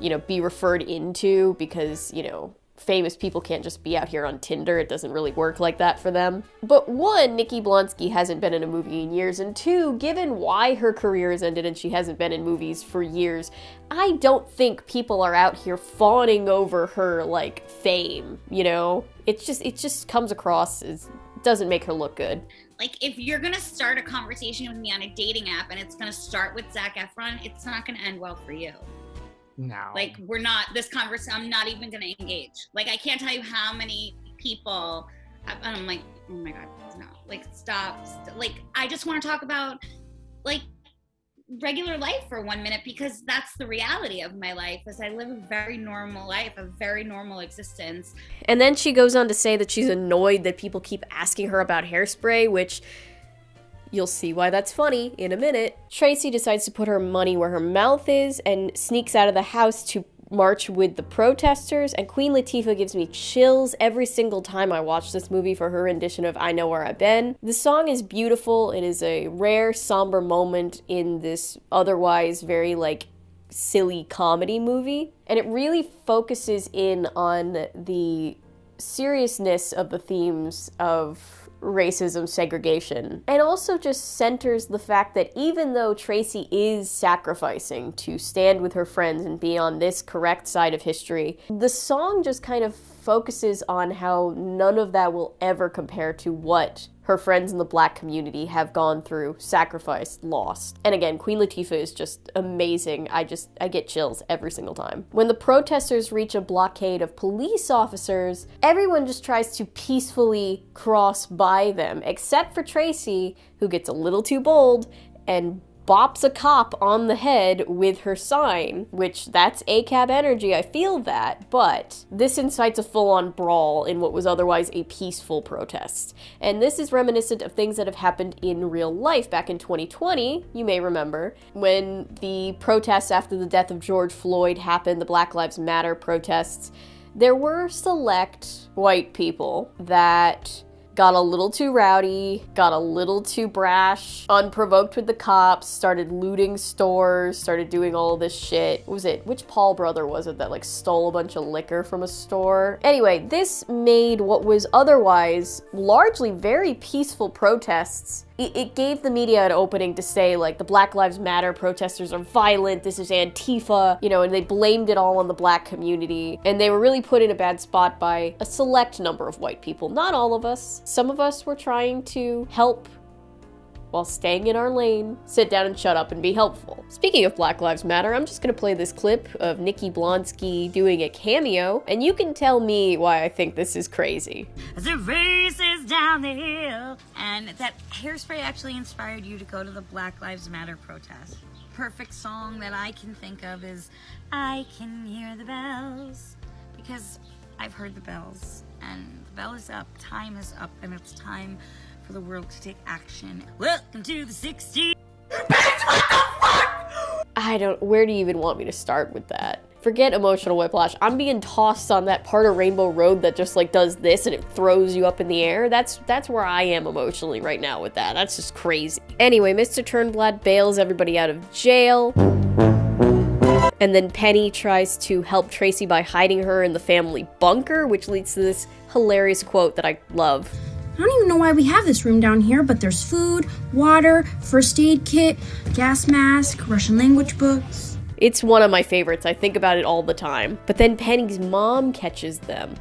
you know, be referred into, because, you know, famous people can't just be out here on Tinder. It doesn't really work like that for them. But one, Nikki Blonsky hasn't been in a movie in years, and two, given why her career has ended and she hasn't been in movies for years, I don't think people are out here fawning over her, like, fame, you know? It just comes across as, doesn't make her look good. Like, if you're gonna start a conversation with me on a dating app and it's gonna start with Zac Efron, it's not gonna end well for you. No. Like, I'm not even gonna engage. Like, I can't tell you how many people, and I'm like, oh my God, no. Like, stop. Like, I just wanna talk about, like, regular life for 1 minute, because that's the reality of my life, is I live a very normal life, a very normal existence. And then she goes on to say that she's annoyed that people keep asking her about Hairspray, which you'll see why that's funny in a minute. Tracy decides to put her money where her mouth is and sneaks out of the house to march with the protesters, and Queen Latifah gives me chills every single time I watch this movie for her rendition of I Know Where I've Been. The song is beautiful. It is a rare, somber moment in this otherwise very, like, silly comedy movie, and it really focuses in on the seriousness of the themes of racism, segregation, and also just centers the fact that even though Tracy is sacrificing to stand with her friends and be on this correct side of history, the song just kind of focuses on how none of that will ever compare to what her friends in the Black community have gone through, sacrificed, lost. And again, Queen Latifah is just amazing. I get chills every single time. When the protesters reach a blockade of police officers, everyone just tries to peacefully cross by them, except for Tracy, who gets a little too bold and bops a cop on the head with her sign, which that's ACAB energy, I feel that, but this incites a full-on brawl in what was otherwise a peaceful protest. And this is reminiscent of things that have happened in real life back in 2020, you may remember, when the protests after the death of George Floyd happened, the Black Lives Matter protests. There were select white people that got a little too rowdy, got a little too brash, unprovoked with the cops, started looting stores, started doing all this shit. What was it? Which Paul brother was it that, like, stole a bunch of liquor from a store? Anyway, this made what was otherwise largely very peaceful protests, it gave the media an opening to say, like, the Black Lives Matter protesters are violent, this is Antifa, you know, and they blamed it all on the Black community. And they were really put in a bad spot by a select number of white people. Not all of us. Some of us were trying to help while staying in our lane, sit down and shut up and be helpful. Speaking of Black Lives Matter, I'm just gonna play this clip of Nikki Blonsky doing a cameo, and you can tell me why I think this is crazy. As it races down the hill. And that Hairspray actually inspired you to go to the Black Lives Matter protest. Perfect song that I can think of is I Can Hear the Bells, because I've heard the bells, and the bell is up, time is up, and it's time for the world to take action. Welcome to the 60s. Where do you even want me to start with that? Forget emotional whiplash. I'm being tossed on that part of Rainbow Road that just like does this and it throws you up in the air. That's where I am emotionally right now with that. That's just crazy. Anyway, Mr. Turnblad bails everybody out of jail. And then Penny tries to help Tracy by hiding her in the family bunker, which leads to this hilarious quote that I love. I don't even know why we have this room down here, but there's food, water, first aid kit, gas mask, Russian language books. It's one of my favorites. I think about it all the time. But then Penny's mom catches them.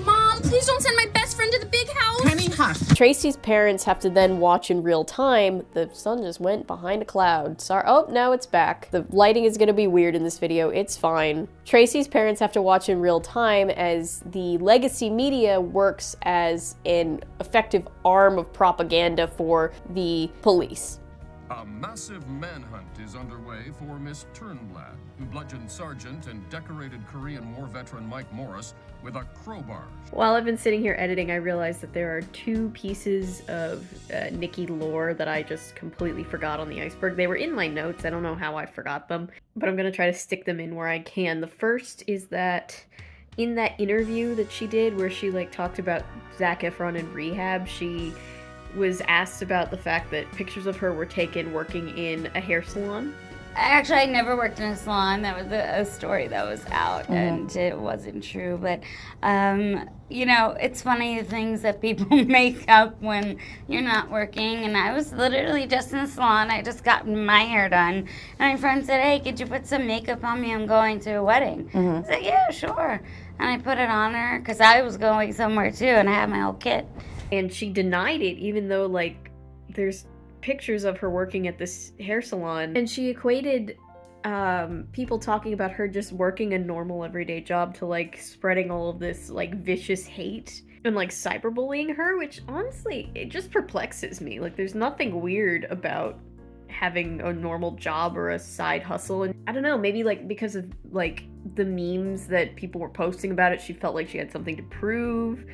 Mom, please don't send my best friend to the big house. Penny, hush. Tracy's parents have to then watch in real time. The sun just went behind a cloud. Sorry. Oh, now it's back. The lighting is gonna be weird in this video. It's fine. Tracy's parents have to watch in real time as the legacy media works as an effective arm of propaganda for the police. A massive manhunt is underway for Miss Turnblad, who bludgeoned Sergeant and decorated Korean War veteran Mike Morris with a crowbar. While I've been sitting here editing, I realized that there are 2 pieces of Nikki lore that I just completely forgot on the iceberg. They were in my notes. I don't know how I forgot them, but I'm going to try to stick them in where I can. The first is that in that interview that she did where she like talked about Zac Efron in rehab, she was asked about the fact that pictures of her were taken working in a hair salon. Actually, I never worked in a salon. That was a story that was out, and it wasn't true. But, you know, it's funny the things that people make up when you're not working. And I was literally just in the salon. I just got my hair done. And my friend said, hey, could you put some makeup on me? I'm going to a wedding. I said, yeah, sure. And I put it on her because I was going somewhere, too, and I had my whole kit. And she denied it, even though, like, there's pictures of her working at this hair salon. And she equated people talking about her just working a normal everyday job to, like, spreading all of this, like, vicious hate and, like, cyberbullying her, which, honestly, it just perplexes me. Like, there's nothing weird about having a normal job or a side hustle. And I don't know, maybe, like, because of, like, the memes that people were posting about it, she felt like she had something to prove.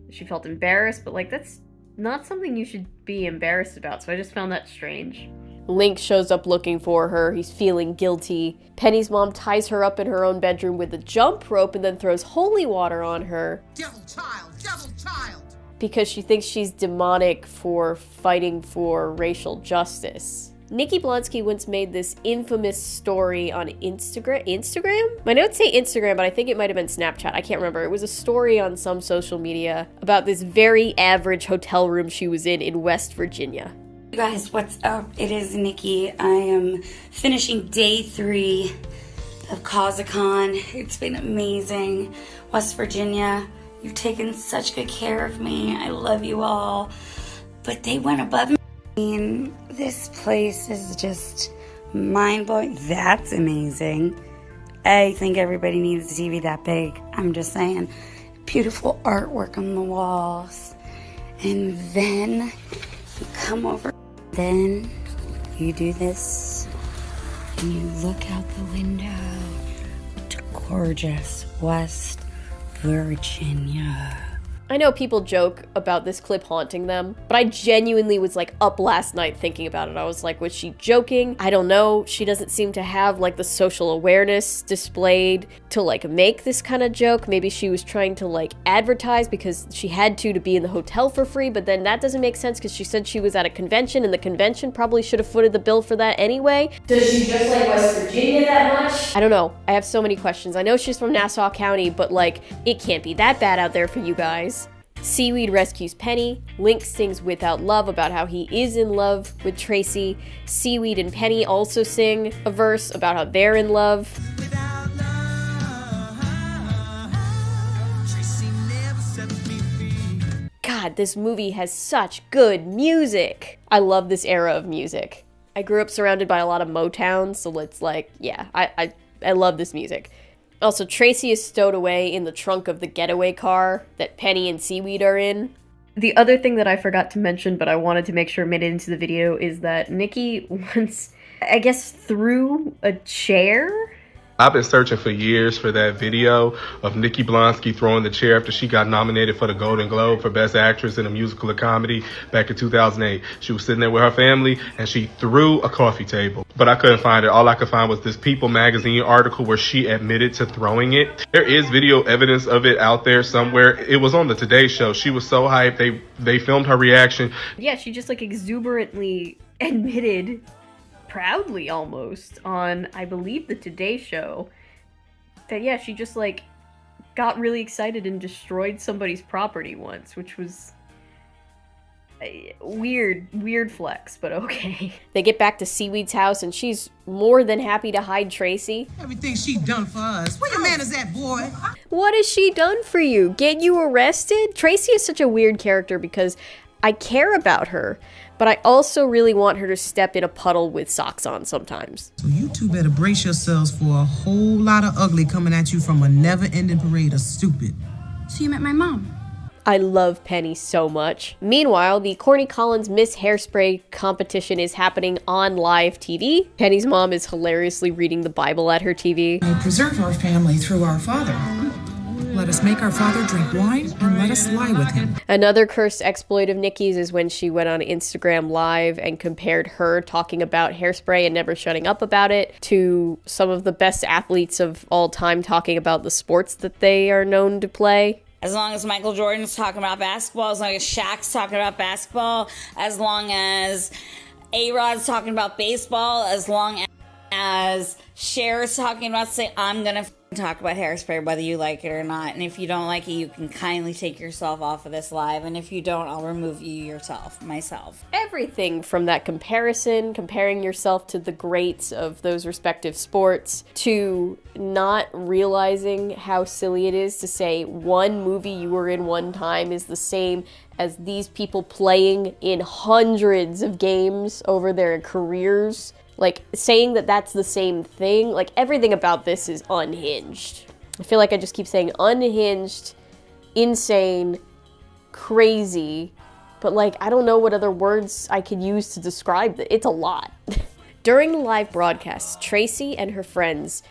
She felt embarrassed, but like that's not something you should be embarrassed about, so I just found that strange. Link shows up looking for her. He's feeling guilty. Penny's mom ties her up in her own bedroom with a jump rope and then throws holy water on her. Devil child, devil child! Because she thinks she's demonic for fighting for racial justice. Nikki Blonsky once made this infamous story on Instagram? My notes say Instagram, but I think it might have been Snapchat. I can't remember. It was a story on some social media about this very average hotel room she was in West Virginia. You guys, what's up? It is Nikki. I am finishing day 3 of CausaCon. It's been amazing. West Virginia, you've taken such good care of me. I love you all. But they went above me. This place is just mind-blowing. That's amazing. I think everybody needs a TV that big. I'm just saying. Beautiful artwork on the walls. And then you come over. Then you do this. And you look out the window to gorgeous West Virginia. I know people joke about this clip haunting them, but I genuinely was like up last night thinking about it. I was like, was she joking? I don't know. She doesn't seem to have like the social awareness displayed to like make this kind of joke. Maybe she was trying to like advertise because she had to be in the hotel for free, but then that doesn't make sense because she said she was at a convention and the convention probably should have footed the bill for that anyway. Does she just like West Virginia that much? I don't know. I have so many questions. I know she's from Nassau County, but like it can't be that bad out there for you guys. Seaweed rescues Penny. Link sings Without Love about how he is in love with Tracy. Seaweed and Penny also sing a verse about how they're in love. God, this movie has such good music. I love this era of music. I grew up surrounded by a lot of Motown, so it's like, yeah, I love this music. Also, Tracy is stowed away in the trunk of the getaway car that Penny and Seaweed are in. The other thing that I forgot to mention, but I wanted to make sure made it into the video, is that Nikki once, I guess, threw a chair I've been searching for years for that video of Nikki Blonsky throwing the chair after she got nominated for the Golden Globe for Best Actress in a Musical or Comedy back in 2008. She was sitting there with her family and she threw a coffee table. But I couldn't find it. All I could find was this People magazine article where she admitted to throwing it. There is video evidence of it out there somewhere. It was on the Today Show. She was so hyped. They filmed her reaction. Yeah, she just like exuberantly admitted, proudly almost, on, I believe, the Today Show, that yeah, she just like got really excited and destroyed somebody's property once, which was a weird flex, but okay. They get back to Seaweed's house and she's more than happy to hide Tracy. Everything she done for us. Where your man is at, boy? What has she done for you? Get you arrested? Tracy is such a weird character because I care about her, but I also really want her to step in a puddle with socks on sometimes. So you two better brace yourselves for a whole lot of ugly coming at you from a never-ending parade of stupid. So you met my mom? I love Penny so much. Meanwhile, the Corny Collins Miss Hairspray competition is happening on live TV. Penny's mom is hilariously reading the Bible at her TV. I preserve our family through our Father. Let us make our father drink wine and let us lie with him. Another cursed exploit of Nikki's is when she went on Instagram Live and compared her talking about Hairspray and never shutting up about it to some of the best athletes of all time talking about the sports that they are known to play. As long as Michael Jordan's talking about basketball, as long as Shaq's talking about basketball, as long as A-Rod's talking about baseball, as long as Cher's talking about, say, I'm gonna talk about Hairspray whether you like it or not, and if you don't like it, you can kindly take yourself off of this live, and if you don't, I'll remove you myself. Everything from that comparison, comparing yourself to the greats of those respective sports, to not realizing how silly it is to say one movie you were in one time is the same as these people playing in hundreds of games over their careers. Like, saying that that's the same thing, like, everything about this is unhinged. I feel like I just keep saying unhinged, insane, crazy, but, like, I don't know what other words I could use to describe it. It's a lot. During the live broadcast, Tracy and her friends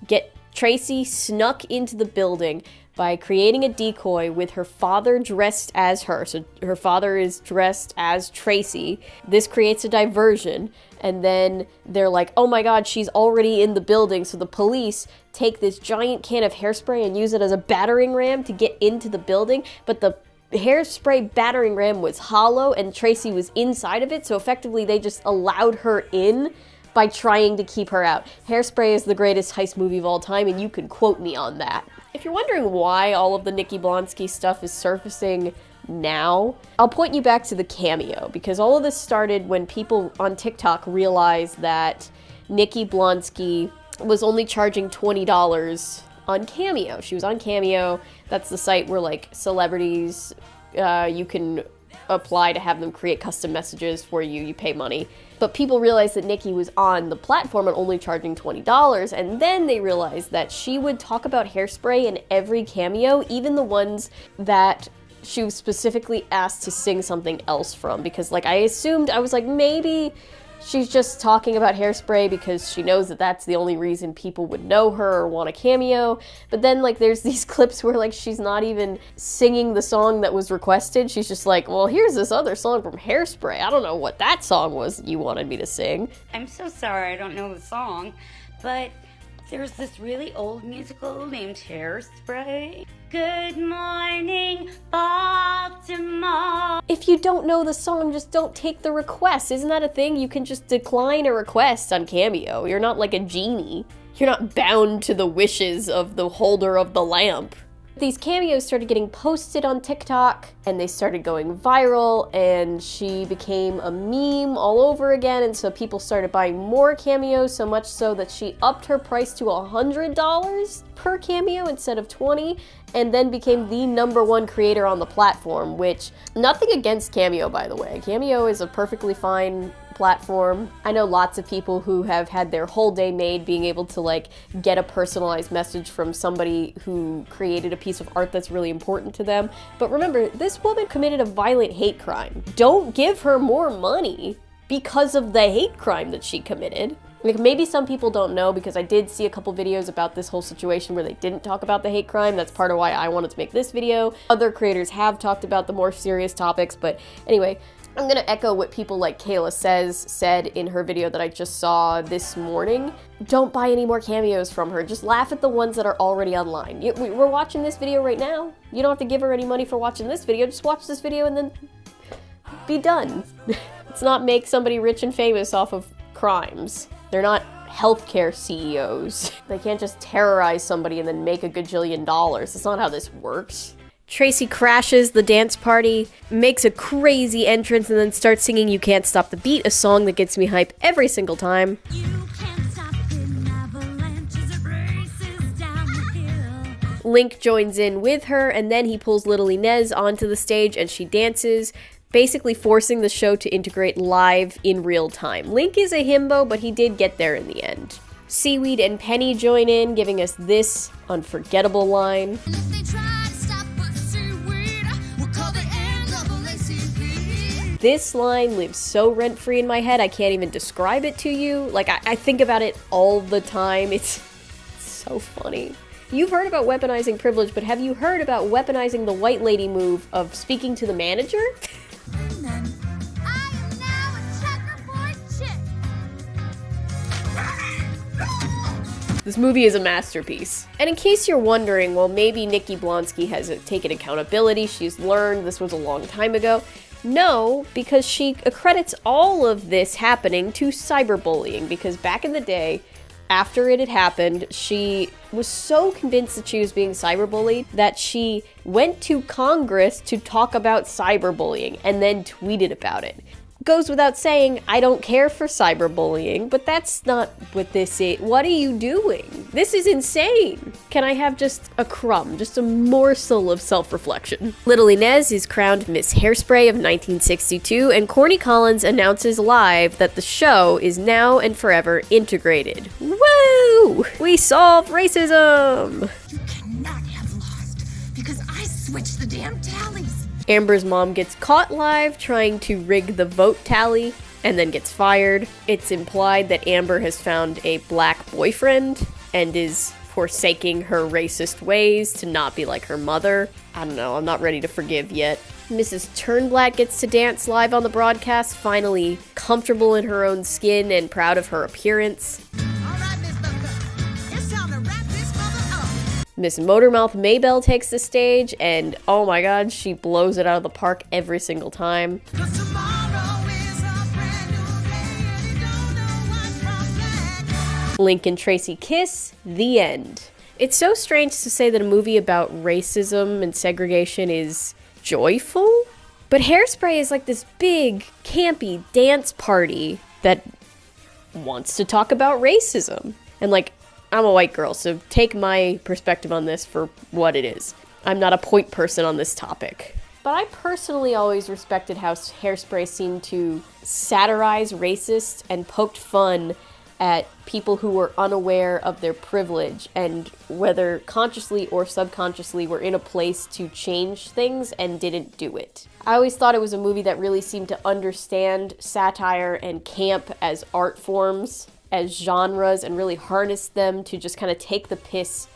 get Tracy snuck into the building by creating a decoy with her father dressed as her. So her father is dressed as Tracy. This creates a diversion. And then they're like, oh my god, she's already in the building. So the police take this giant can of hairspray and use it as a battering ram to get into the building. But the hairspray battering ram was hollow and Tracy was inside of it. So effectively they just allowed her in by trying to keep her out. Hairspray is the greatest heist movie of all time, and you can quote me on that. If you're wondering why all of the Nikki Blonsky stuff is surfacing now, I'll point you back to the cameo, because all of this started when people on TikTok realized that Nikki Blonsky was only charging $20 on Cameo. She was on Cameo. That's the site where, like, celebrities, you can apply to have them create custom messages for you. You pay money. But people realized that Nikki was on the platform and only charging $20, and then they realized that she would talk about Hairspray in every cameo, even the ones that she was specifically asked to sing something else from, because, like, I was like, maybe she's just talking about Hairspray because she knows that that's the only reason people would know her or want a cameo. But then, like, there's these clips where, like, she's not even singing the song that was requested. She's just like, well, here's this other song from Hairspray. I don't know what that song was that you wanted me to sing. I'm so sorry I don't know the song, but there's this really old musical named Hairspray. Good morning, Baltimore. If you don't know the song, just don't take the request. Isn't that a thing? You can just decline a request on Cameo. You're not like a genie. You're not bound to the wishes of the holder of the lamp. These cameos started getting posted on TikTok, and they started going viral, and she became a meme all over again, and so people started buying more cameos, so much so that she upped her price to $100 per cameo instead of $20, and then became the #1 creator on the platform, which, nothing against Cameo, by the way. Cameo is a perfectly fine platform. I know lots of people who have had their whole day made being able to, like, get a personalized message from somebody who created a piece of art that's really important to them. But remember, this woman committed a violent hate crime. Don't give her more money because of the hate crime that she committed. Like, maybe some people don't know, because I did see a couple videos about this whole situation where they didn't talk about the hate crime. That's part of why I wanted to make this video. Other creators have talked about the more serious topics, but anyway, I'm gonna echo what people like Kayla said in her video that I just saw this morning. Don't buy any more cameos from her. Just laugh at the ones that are already online. We're watching this video right now. You don't have to give her any money for watching this video. Just watch this video and then be done. Let's not make somebody rich and famous off of crimes. They're not healthcare CEOs. They can't just terrorize somebody and then make a gajillion dollars. That's not how this works. Tracy crashes the dance party, makes a crazy entrance, and then starts singing You Can't Stop the Beat, a song that gets me hype every single time. Link joins in with her, and then he pulls Little Inez onto the stage and she dances, basically forcing the show to integrate live in real time. Link is a himbo, but he did get there in the end. Seaweed and Penny join in, giving us this unforgettable line. This line lives so rent-free in my head, I can't even describe it to you. Like, I think about it all the time. It's so funny. You've heard about weaponizing privilege, but have you heard about weaponizing the white lady move of speaking to the manager? This movie is a masterpiece. And in case you're wondering, well, maybe Nikki Blonsky has taken accountability, she's learned this was a long time ago. No, because she accredits all of this happening to cyberbullying, because back in the day, after it had happened, she was so convinced that she was being cyberbullied that she went to Congress to talk about cyberbullying and then tweeted about it. Goes without saying, I don't care for cyberbullying, but that's not what this is. What are you doing? This is insane. Can I have just a crumb, just a morsel of self-reflection? Little Inez is crowned Miss Hairspray of 1962, and Corny Collins announces live that the show is now and forever integrated. Woo! We solved racism! You cannot have lost because I switched the damn tallies. Amber's mom gets caught live trying to rig the vote tally and then gets fired. It's implied that Amber has found a black boyfriend and is forsaking her racist ways to not be like her mother. I don't know, I'm not ready to forgive yet. Mrs. Turnblatt gets to dance live on the broadcast, finally comfortable in her own skin and proud of her appearance. Miss Motormouth Maybelle takes the stage, and oh my god, she blows it out of the park every single time. Link and Tracy kiss, the end. It's so strange to say that a movie about racism and segregation is joyful, but Hairspray is like this big, campy dance party that wants to talk about racism. And like, I'm a white girl, so take my perspective on this for what it is. I'm not a point person on this topic. But I personally always respected how Hairspray seemed to satirize racist and poked fun at people who were unaware of their privilege and whether consciously or subconsciously were in a place to change things and didn't do it. I always thought it was a movie that really seemed to understand satire and camp as art forms, as genres, and really harness them to just kind of take the piss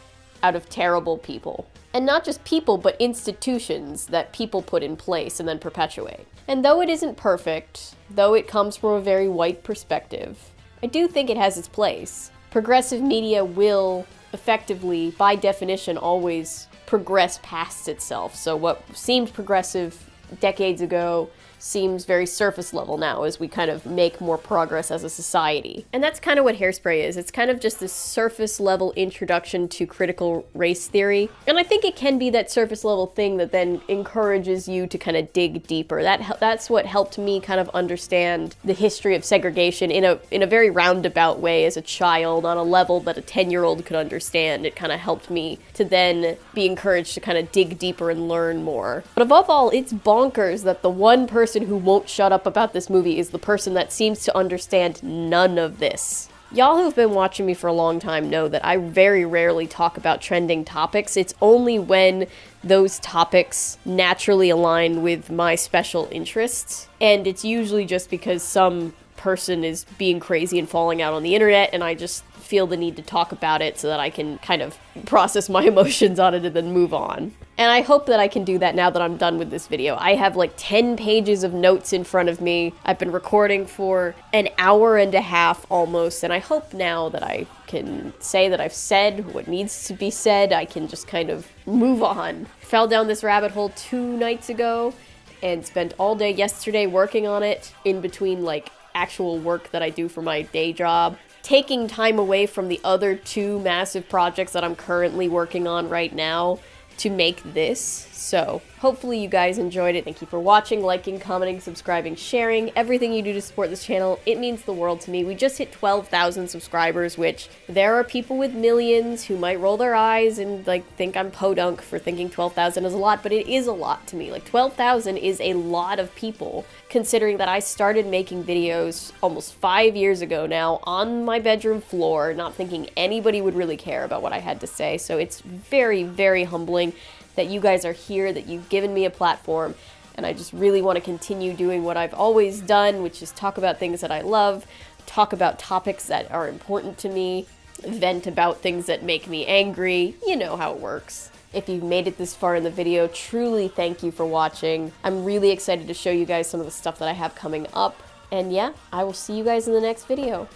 out of terrible people. And not just people, but institutions that people put in place and then perpetuate. And though it isn't perfect, though it comes from a very white perspective, I do think it has its place. Progressive media will effectively, by definition, always progress past itself. So what seemed progressive decades ago seems very surface level now as we kind of make more progress as a society. And that's kind of what Hairspray is. It's kind of just this surface level introduction to critical race theory. And I think it can be that surface level thing that then encourages you to kind of dig deeper. That's what helped me kind of understand the history of segregation in a very roundabout way as a child, on a level that a 10-year-old could understand. It kind of helped me to then be encouraged to kind of dig deeper and learn more. But above all, it's bonkers that the one person who won't shut up about this movie is the person that seems to understand none of this. Y'all who've been watching me for a long time know that I very rarely talk about trending topics. It's only when those topics naturally align with my special interests. And it's usually just because some person is being crazy and falling out on the internet, and I just feel the need to talk about it so that I can kind of process my emotions on it and then move on. And I hope that I can do that now that I'm done with this video. I have like 10 pages of notes in front of me. I've been recording for an hour and a half almost, and I hope now that I can say that I've said what needs to be said. I can just kind of move on. Fell down this rabbit hole 2 nights ago and spent all day yesterday working on it in between like actual work that I do for my day job, taking time away from the other 2 massive projects that I'm currently working on right now to make this. So hopefully you guys enjoyed it. Thank you for watching, liking, commenting, subscribing, sharing, everything you do to support this channel. It means the world to me. We just hit 12,000 subscribers, which there are people with millions who might roll their eyes and like think I'm podunk for thinking 12,000 is a lot, but it is a lot to me. Like 12,000 is a lot of people, considering that I started making videos almost 5 years ago now on my bedroom floor, not thinking anybody would really care about what I had to say. So it's very, very humbling that you guys are here, that you've given me a platform, and I just really want to continue doing what I've always done, which is talk about things that I love, talk about topics that are important to me, vent about things that make me angry. You know how it works. If you've made it this far in the video, truly thank you for watching. I'm really excited to show you guys some of the stuff that I have coming up. And yeah, I will see you guys in the next video.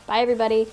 Bye, everybody.